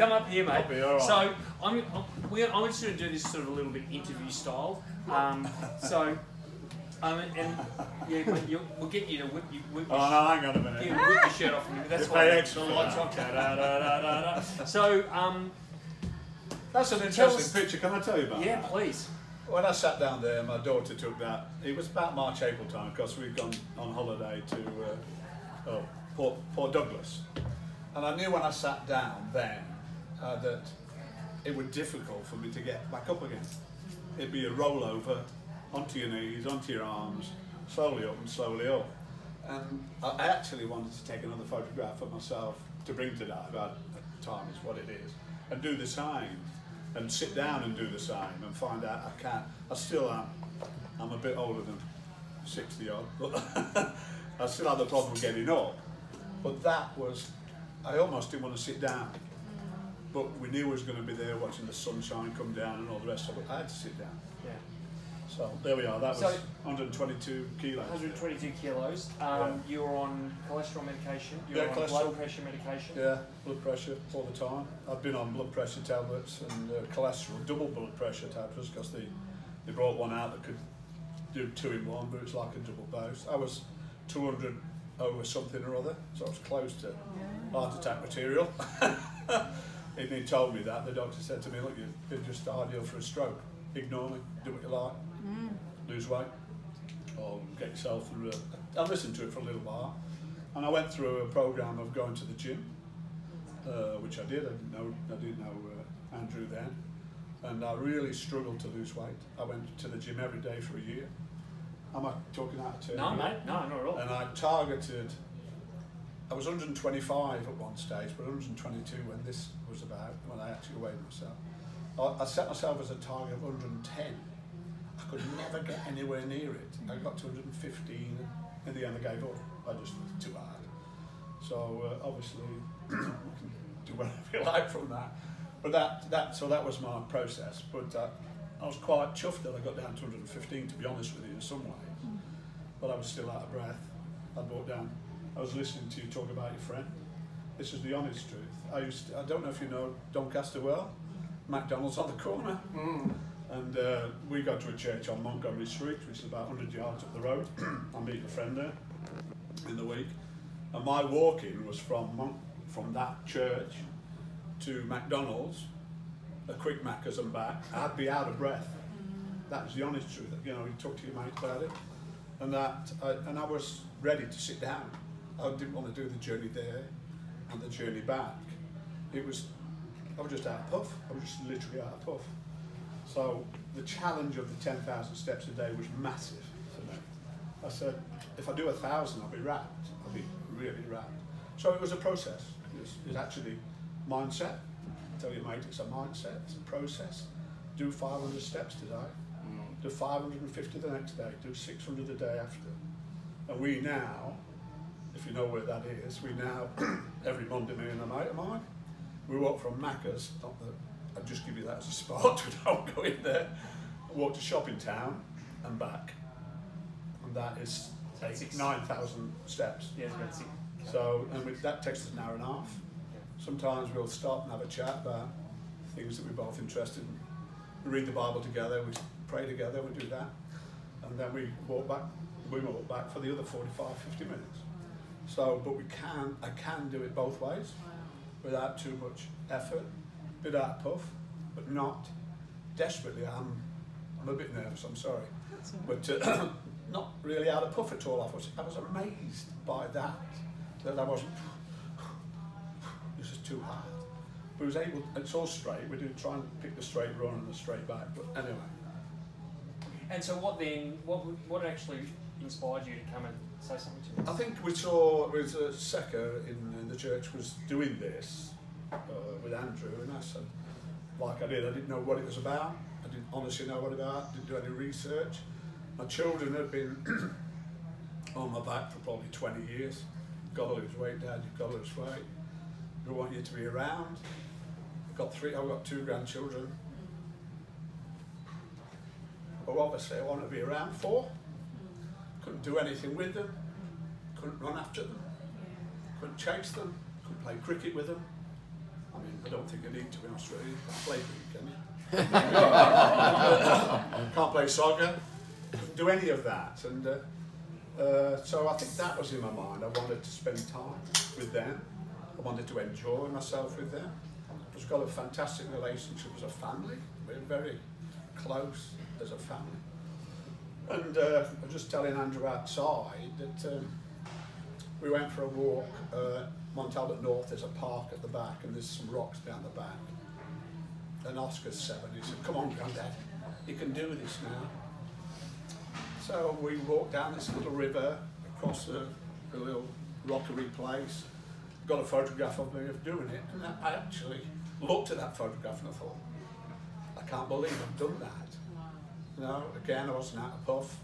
come up here, mate. I'll be all right. So I'm just going to do this sort of a little bit interview style. And yeah, but we'll get you to whip Oh no, hang on a minute. whip your shirt off. That's why extra lights on. So that's an interesting picture. Can I tell you about yeah, that? please. When I sat down there, my daughter took that. It was about March, April time, because we'd gone on holiday to Port Douglas. And I knew when I sat down then that it would be difficult for me to get back up again. It'd be a rollover onto your knees, onto your arms, slowly up and slowly up. And I actually wanted to take another photograph of myself to bring to that about time is what it is, and do the same. And sit down and do the same and find out I can't. I still am. I'm a bit older than 60 odd, but I still have the problem getting up. But that was, I almost didn't want to sit down. But we knew we was going to be there watching the sunshine come down and all the rest of it. I had to sit down. Yeah. So there we are. That was 122 kilos. 122 kilos. You were on cholesterol medication. You were on blood pressure medication. Yeah, blood pressure all the time. I've been on blood pressure tablets and cholesterol, double blood pressure tablets, because they brought one out that could do 2 in 1, but it's like a double dose. I was 200 over something or other, so I was close to heart attack material. And he told me that. The doctor said to me, look, you're just ideal for a stroke. Ignore me, do what you like, lose weight, or get yourself through I listened to it for a little while, and I went through a program of going to the gym, which I did. I didn't know Andrew then, and I really struggled to lose weight. I went to the gym every day for a year. Am I talking out of turn? No, mate, no, not at all. And I targeted, I was 125 at one stage, but 122 when this was about, when I actually weighed myself. I set myself as a target of 110. I could never get anywhere near it. I got to 115, and in the end I gave up. I just was too hard. So obviously, you can do whatever you like from that. But so that was my process. But I was quite chuffed that I got down to 115, to be honest with you, in some ways. But I was still out of breath. I brought down. I was listening to you talk about your friend. This is the honest truth. I don't know if you know Doncaster well. McDonald's on the corner, and we go to a church on Montgomery Street, which is about 100 yards up the road. I meet a friend there in the week, and my walk-in was from that church to McDonald's, a quick Macca's and back. I'd be out of breath. That was the honest truth. You know, you talk to your mate about it, and I was ready to sit down. I didn't want to do the journey there and the journey back. I was just out of puff. I was just literally out of puff. So the challenge of the 10,000 steps a day was massive for me. I said, if I do 1,000, I'll be wrapped. I'll be really wrapped. So it was a process. It's actually mindset. I tell you, mate, it's a mindset. It's a process. Do 500 steps today. Do 550 the next day. Do 600 the day after. And we now, if you know where that is, we now, every Monday, me and a mate of mine, we walk from Macca's, not that I'd just give you that as a spot, we don't go in there, walk to shopping town and back. And that is 9,000 steps. Yeah, it's about 6. So, and that takes us an hour and a half. Sometimes we'll stop and have a chat about things that we're both interested in. We read the Bible together, we pray together, we do that. And then we walk back for the other 45, 50 minutes. So, but I can do it both ways, without too much effort, without puff, but not desperately. I'm a bit nervous, I'm sorry. But not really out of puff at all. I was amazed by that I wasn't, this is too hard. But I was able, it's all straight, we do try and pick the straight run and the straight back, but anyway. And so what actually inspired you to come and say something to us? I think we saw, it was a secker in the church was doing this with Andrew, and I said, like I didn't know what it was about. I didn't honestly know what it was about, didn't do any research. My children had been on my back for probably 20 years. You've got to lose weight, Dad, you've got to lose weight. We want you to be around. I've got 2 grandchildren. But obviously I want to be around 4. Couldn't do anything with them, couldn't run after them, couldn't chase them, couldn't play cricket with them. mean, I don't think you need to in Australia. You can't play cricket, can you? Can't play soccer. Couldn't do any of that. And so I think that was in my mind. I wanted to spend time with them. I wanted to enjoy myself with them. We've got a fantastic relationship as a family. We're very close as a family. And I was just telling Andrew outside that we went for a walk. Mount Albert North, there's a park at the back and there's some rocks down the back. And Oscar's 7, he said, come on Granddad, you can do this now. So we walked down this little river, across a little rockery place, got a photograph of me of doing it, and I actually looked at that photograph and I thought, I can't believe I've done that. No, again, I wasn't out of puff,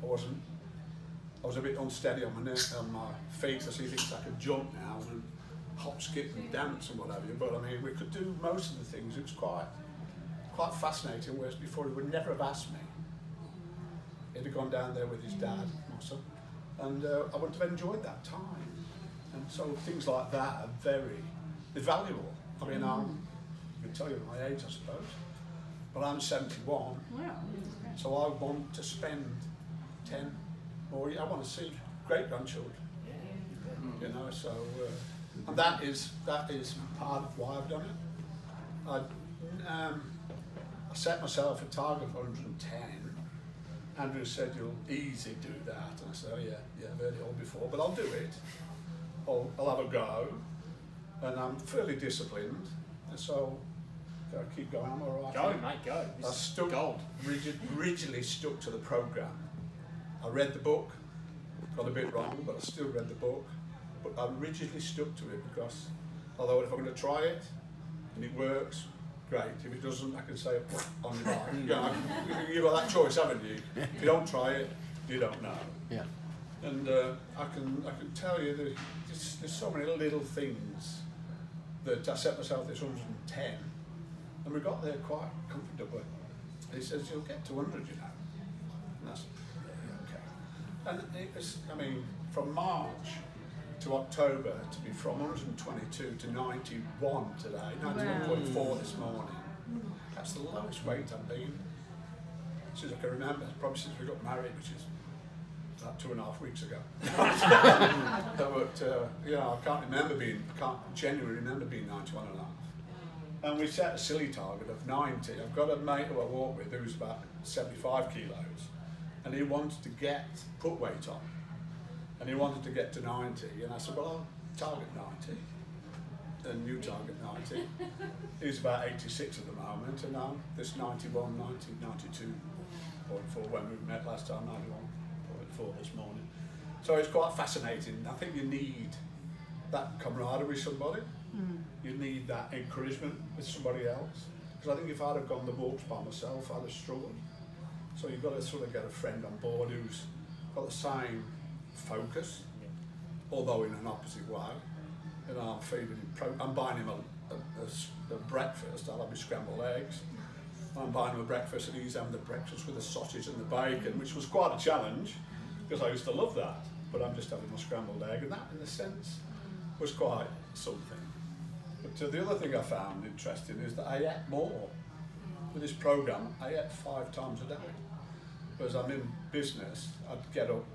I was a bit unsteady on my feet, I see things I could jump now and hop, skip and dance and what have you, but I mean, we could do most of the things. It was quite fascinating, whereas before he would never have asked me. He'd have gone down there with his dad, my son, and I would have enjoyed that time. And so things like that are they're valuable. I mean, I can tell you my age, I suppose, but I'm 71, Wow. so I want to spend 10 more years. I want to see great-grandchildren, you know, so, and that is part of why I've done it. I set myself a target of 110. Andrew said, you'll easy do that. And I said, oh yeah, I've heard it all before, but I'll do it. I'll have a go. And I'm fairly disciplined. And so, gotta keep going, I'm all right. Go, mate, go. I stuck, gold. rigidly stuck to the programme. I read the book, got a bit wrong, but I still read the book. But I rigidly stuck to it because, although if I'm going to try it, and it works, great. If it doesn't, I can say on your life. You know, you've got that choice, haven't you? If you don't try it, you don't know. Yeah. And I can tell you that there's so many little things that I set myself this 110, and we got there quite comfortably. He says, you'll get to 100, you know. And that's okay. And it was, I mean, from March to October, to be from 122 to 91 today, 91.4 this morning. That's the lowest weight I've been since I can remember, probably since we got married, which is about 2.5 weeks ago. But you know, I can't genuinely remember being 91 and a half. And we set a silly target of 90. I've got a mate who I walk with who's about 75 kilos, and he wanted to put weight on. And he wanted to get to 90, and I said, well, I'll target 90, and you target 90. He's about 86 at the moment, and I'm this 91, 90, 92.4 when we met last time, 91.4 this morning. So it's quite fascinating. I think you need that camaraderie with somebody. You need that encouragement with somebody else. Because I think if I'd have gone the walks by myself, I'd have struggled. So you've got to sort of get a friend on board who's got the same focus, although in an opposite way. You know, I'm feeding him, I'm buying him a breakfast. I'll have my scrambled eggs. I'm buying him a breakfast, and he's having the breakfast with the sausage and the bacon, which was quite a challenge because I used to love that. But I'm just having my scrambled egg, and that, in a sense, was quite something. But the other thing I found interesting is that I ate more with this programme. I ate 5 times a day. Whereas I'm in business, I'd get up,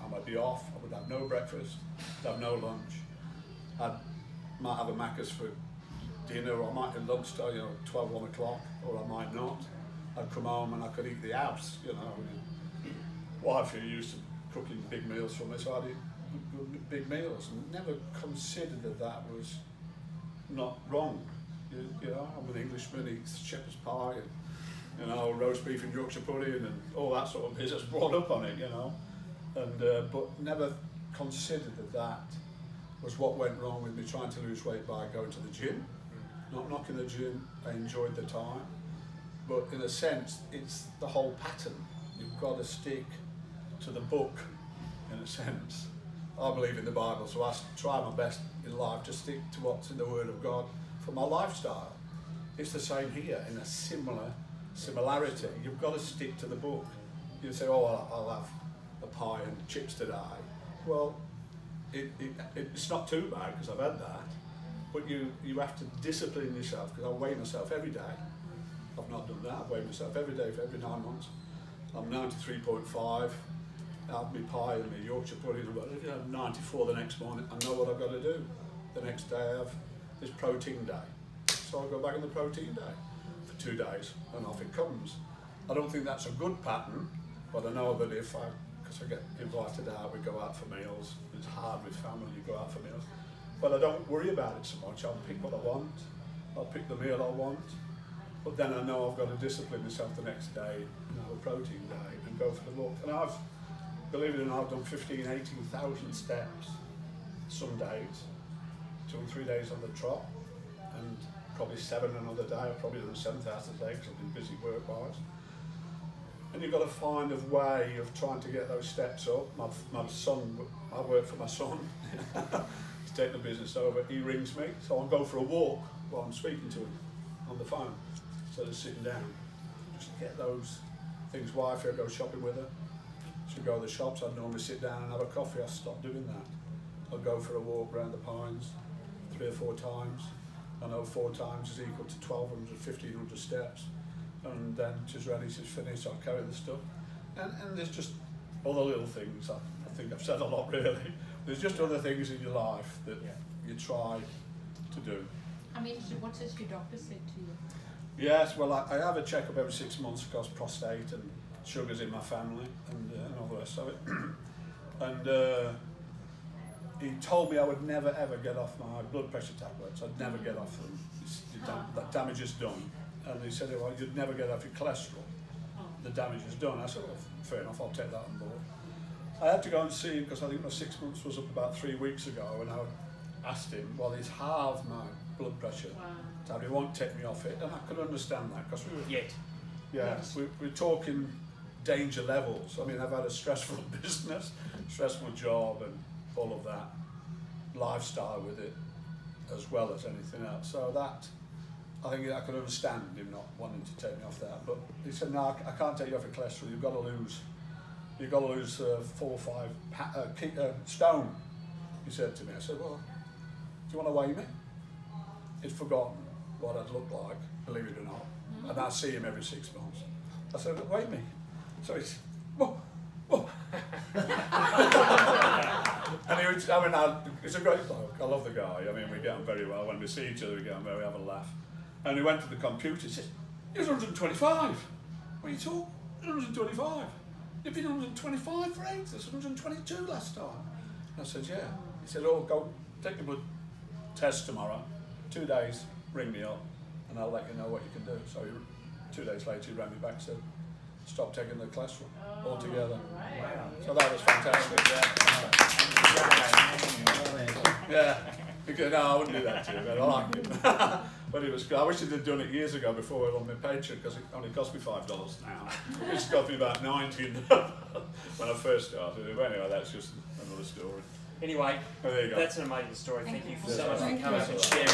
I might be off, I would have no breakfast, I'd have no lunch. I might have a Macca's for dinner, or I might have lunch till, 12, 1 o'clock, or I might not. I'd come home and I could eat the house, Wife who used to cooking big meals for me, so I'd eat big meals, and never considered that was not wrong. I'm an Englishman, eats shepherd's pie, and roast beef and Yorkshire pudding and all that sort of business, brought up on it, and but never considered that was what went wrong with me trying to lose weight by going to the gym. Not knocking the gym, I enjoyed the time, but in a sense, it's the whole pattern. You've got to stick to the book, in a sense. I believe in the Bible, so I try my best in life to stick to what's in the Word of God for my lifestyle. It's the same here, in a similarity. You've got to stick to the book. You say, oh, I'll have a pie and chips today. Well, it's not too bad because I've had that, But you have to discipline yourself, because I weigh myself every day. I've not done that. I've weighed myself every day for every 9 months. I'm 93.5. I have my pie and my Yorkshire pudding. I'm 94 the next morning. I know what I've got to do. The next day I have this protein day. So I'll go back on the protein day for 2 days and off it comes. I don't think that's a good pattern, but I know that because I get invited out, we go out for meals. It's hard with family, you go out for meals. But I don't worry about it so much. I'll pick what I want. I'll pick the meal I want. But then I know I've got to discipline myself the next day, a protein day, and go for the walk. And believe it or not, I've done 15,000, 18,000 steps some days, 2 or 3 days on the trot, and probably 7 another day. I've probably done 7,000 a day because I've been busy work-wise. And you've got to find a way of trying to get those steps up. My son, I work for my son. He's taking the business over. He rings me, so I'll go for a walk while I'm speaking to him on the phone. So just sitting down, just get those things. Wife, I go shopping with her. She'll go to the shops. I'd normally sit down and have a coffee. I stopped doing that. I'll go for a walk around the Pines 3 or 4 times. I know 4 times is equal to 1,200, 1,500 steps. And then she's ready, she's finished, I'll carry the stuff. And there's just other little things. I think I've said a lot really. There's just other things in your life that you try to do. I mean, what does your doctor say to you? Yes, well, I have a checkup every 6 months because prostate and sugars in my family and all the rest of it. And he told me I would never ever get off my blood pressure tablets. I'd never get off them. That damage is done. And he said, well, you'd never get off your cholesterol. The damage is done. I said, well, fair enough, I'll take that on board. I had to go and see him because I think my 6 months was up about 3 weeks ago, and I asked him, well, he's halved my blood pressure. So he won't take me off it, and I could understand that because we're talking danger levels. I mean, I've had a stressful business, stressful job, and all of that lifestyle with it, as well as anything else. So that, I think I could understand him not wanting to take me off that. But he said, no, I can't take you off your cholesterol. You've got to lose 4 or 5 stone. He said to me. I said, well, do you want to weigh me? He'd forgotten what I'd look like, believe it or not. And I see him every 6 months. I said, weigh me. So he's, whoa, whoa. And he was, I mean, he's a great bloke. I love the guy. I mean, we get on very well. When we see each other, we get on very, we have a laugh. And he went to the computer. He said, "You're 125. What are you talking? 125. You've been 125 for ages. That's 122 last time." I said, "Yeah." He said, "Oh, go take your blood test tomorrow. 2 days, ring me up, and I'll let you know what you can do." So 2 days later, he rang me back and said, "Stop taking the cholesterol altogether." Wow. So that was fantastic. Yeah. Because, no, I wouldn't do that to him. I like him. But it was good. I wish he'd done it years ago before I was on my Patreon, because it only cost me $5 now. It's cost me about 90 when I first started. But anyway, that's just another story. Anyway, there you go. That's an amazing story. Thank you so much for Thank coming you. and sharing.